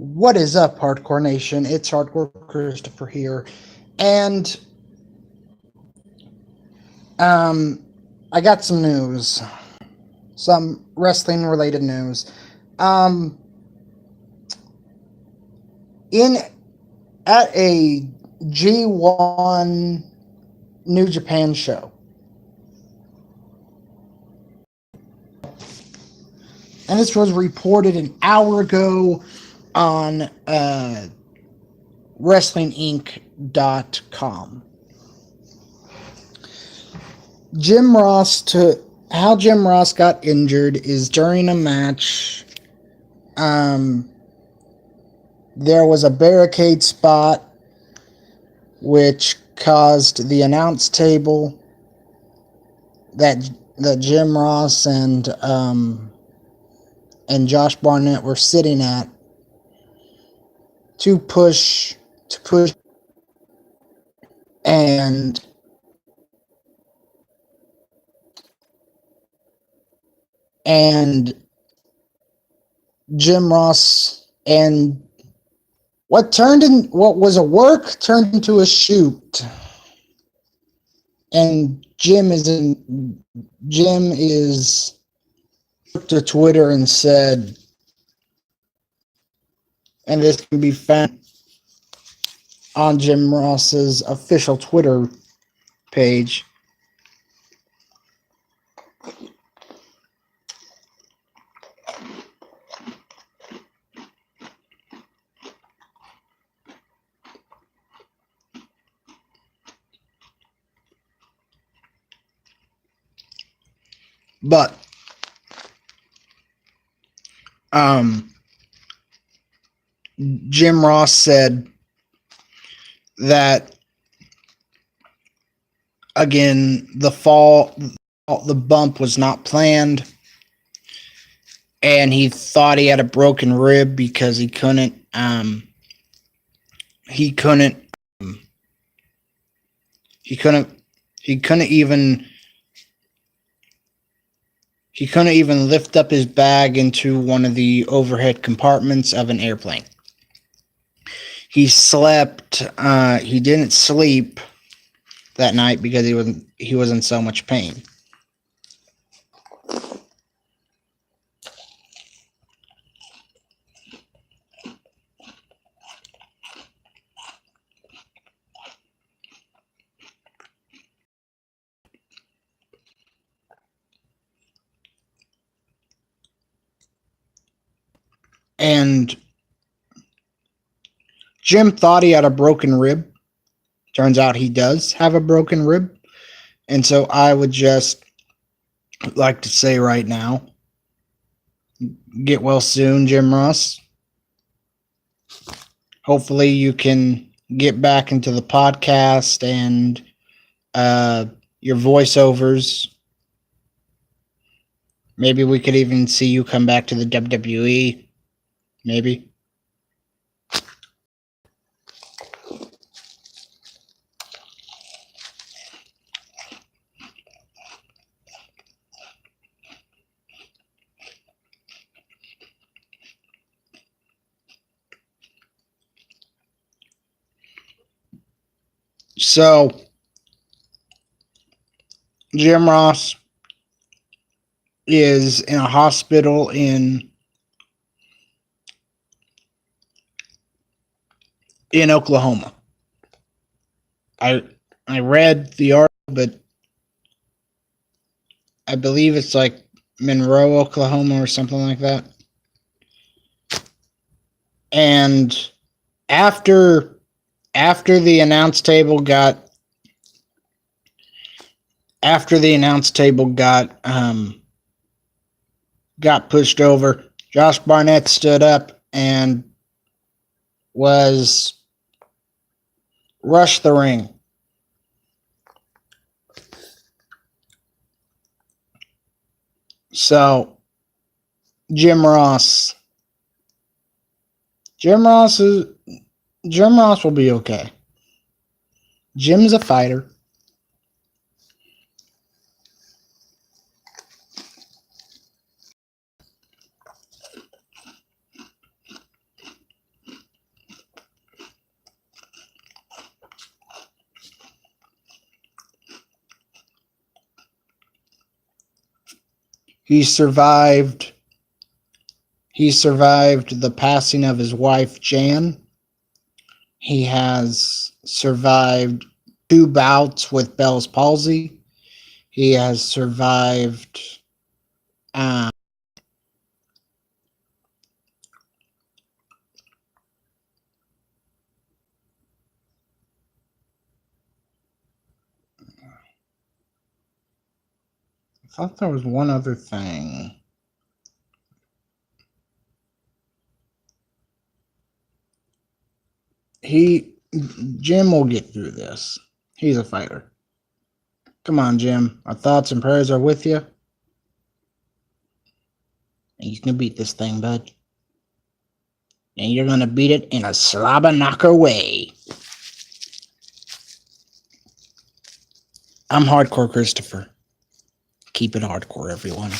What is up, Hardcore Nation? It's Hardcore Christopher here, and I got some news, some wrestling-related news. Um, in at a G1 New Japan show, and this was reported an hour ago on WrestlingInc.com. How Jim Ross got injured is during a match. There was a barricade spot which caused the announce table that Jim Ross and Josh Barnett were sitting at to push and Jim Ross and what was a work turned into a shoot, and Jim is to Twitter and said, and this can be found on Jim Ross's official Twitter page. But Jim Ross said that again, the bump was not planned, and he thought he had a broken rib because he couldn't even lift up his bag into one of the overhead compartments of an airplane. He didn't sleep that night because he was in so much pain. And Jim thought he had a broken rib. Turns out he does have a broken rib. And so I would just like to say right now, get well soon, Jim Ross. Hopefully you can get back into the podcast and your voiceovers. Maybe we could even see you come back to the WWE. Maybe. So, Jim Ross is in a hospital in Oklahoma. I read the article, but I believe it's like Monroe, Oklahoma, or something like that. And after the announce table got pushed over, Josh Barnett stood up and was rushed the ring. So Jim Ross will be okay. Jim's a fighter. He survived the passing of his wife, Jan. He has survived 2 bouts with Bell's palsy. He has survived I thought there was one other thing. Jim will get through this. He's a fighter. Come on, Jim. Our thoughts and prayers are with you. And you can beat this thing, bud. And you're going to beat it in a slobber knocker way. I'm Hardcore Christopher. Keep it hardcore, everyone.